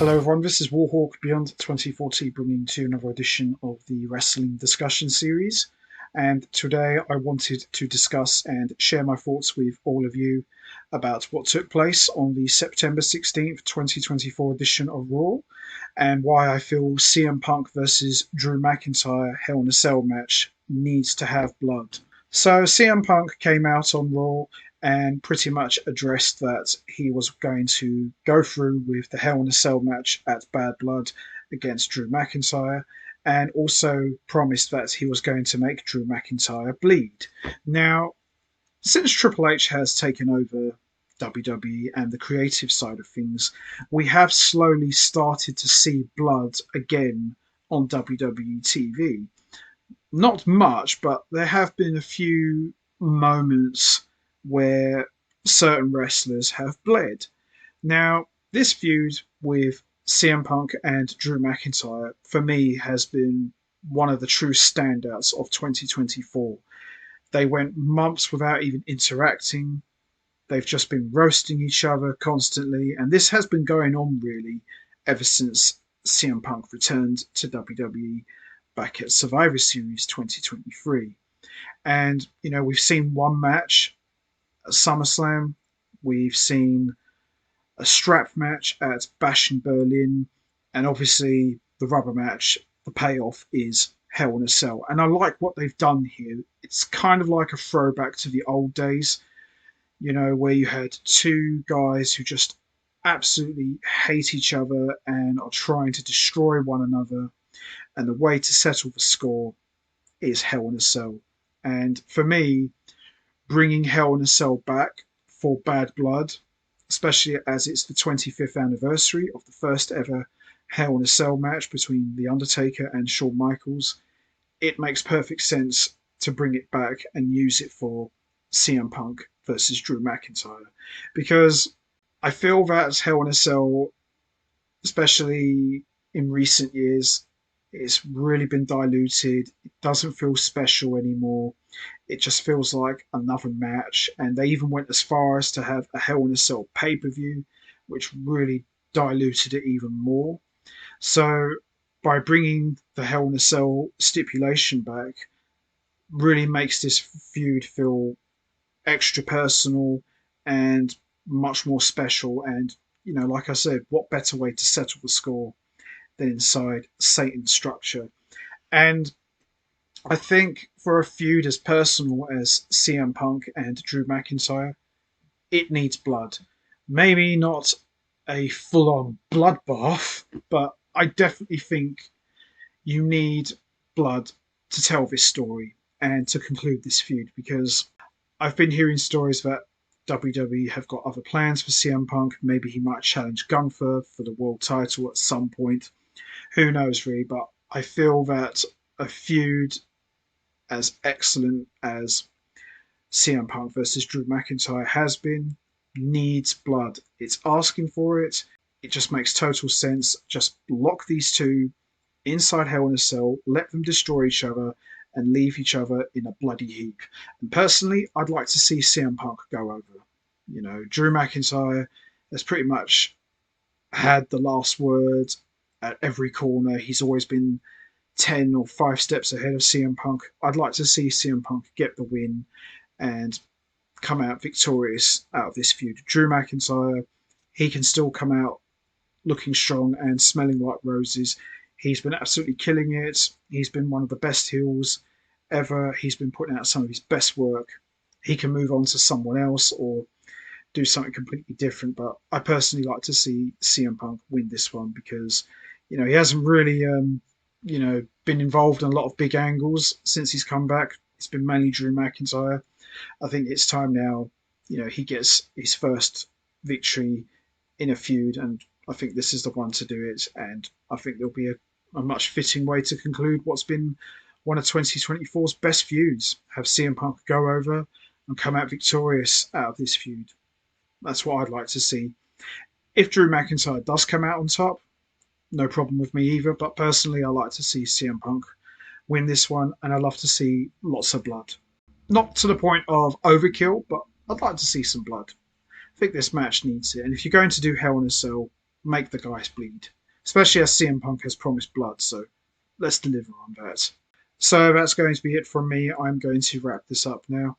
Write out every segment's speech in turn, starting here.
Hello everyone, this is Warhawk Beyond 2040 bringing to you another edition of the Wrestling Discussion Series. And today I wanted to discuss and share my thoughts with all of you about what took place on the September 16th, 2024 edition of Raw and why I feel CM Punk versus Drew McIntyre Hell in a Cell match needs to have blood. So CM Punk came out on Raw and pretty much addressed that he was going to go through with the Hell in a Cell match at Bad Blood against Drew McIntyre, and also promised that he was going to make Drew McIntyre bleed. Now, since Triple H has taken over WWE and the creative side of things, we have slowly started to see blood again on WWE TV. Not much, but there have been a few moments where certain wrestlers have bled. Now, this feud with CM Punk and Drew McIntyre, for me, has been one of the true standouts of 2024. They went months without even interacting. They've just been roasting each other constantly, and this has been going on really ever since CM Punk returned to WWE back at Survivor Series 2023. And, we've seen one match at SummerSlam, we've seen a strap match at Bash in Berlin, and obviously the rubber match, the payoff is Hell in a Cell. And I like what they've done here. It's kind of like a throwback to the old days, where you had two guys who just absolutely hate each other and are trying to destroy one another. And the way to settle the score is Hell in a Cell. And for me, bringing Hell in a Cell back for Bad Blood, especially as it's the 25th anniversary of the first ever Hell in a Cell match between The Undertaker and Shawn Michaels, it makes perfect sense to bring it back and use it for CM Punk versus Drew McIntyre. Because I feel that Hell in a Cell, especially in recent years, it's really been diluted. It doesn't feel special anymore. It just feels like another match. And they even went as far as to have a Hell in a Cell pay-per-view, which really diluted it even more. So by bringing the Hell in a Cell stipulation back, really makes this feud feel extra personal and much more special. And, like I said, what better way to settle the score than inside Satan's structure? And I think for a feud as personal as CM Punk and Drew McIntyre, it needs blood. Maybe not a full on bloodbath, but I definitely think you need blood to tell this story and to conclude this feud, because I've been hearing stories that WWE have got other plans for CM Punk. Maybe he might challenge Gunther for the world title at some point. Who knows, really? But I feel that a feud as excellent as CM Punk versus Drew McIntyre has been needs blood. It's asking for it. It just makes total sense. Just lock these two inside Hell in a Cell, let them destroy each other, and leave each other in a bloody heap. And personally, I'd like to see CM Punk go over. Drew McIntyre has pretty much had the last word at every corner. He's always been 10 or 5 steps ahead of CM Punk. I'd like to see CM Punk get the win and come out victorious out of this feud. Drew McIntyre, he can still come out looking strong and smelling like roses. He's been absolutely killing it. He's been one of the best heels ever. He's been putting out some of his best work. He can move on to someone else or do something completely different. But I personally like to see CM Punk win this one because, he hasn't really, been involved in a lot of big angles since he's come back. It's been mainly Drew McIntyre. I think it's time now, he gets his first victory in a feud, and I think this is the one to do it. And I think there'll be a much fitting way to conclude what's been one of 2024's best feuds. Have CM Punk go over and come out victorious out of this feud. That's what I'd like to see. If Drew McIntyre does come out on top, no problem with me either. But personally, I like to see CM Punk win this one, and I love to see lots of blood. Not to the point of overkill, but I'd like to see some blood. I think this match needs it. And if you're going to do Hell in a Cell, make the guys bleed. especially as CM Punk has promised blood, so let's deliver on that. So that's going to be it from me. I'm going to wrap this up now.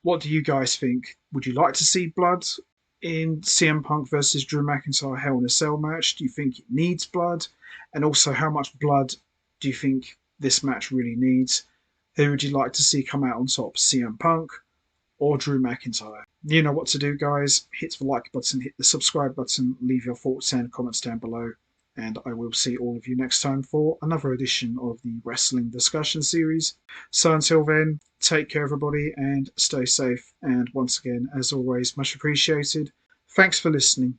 What do you guys think? Would you like to see blood in CM Punk versus Drew McIntyre Hell in a Cell match? Do you think it needs blood? And also, how much blood do you think this match really needs? Who would you like to see come out on top, CM Punk or Drew McIntyre? You know what to do, guys. Hit the like button, hit the subscribe button, leave your thoughts and comments down below. And I will see all of you next time for another edition of the Wrestling Discussion Series. So until then, take care, everybody, and stay safe. And once again, as always, much appreciated. Thanks for listening.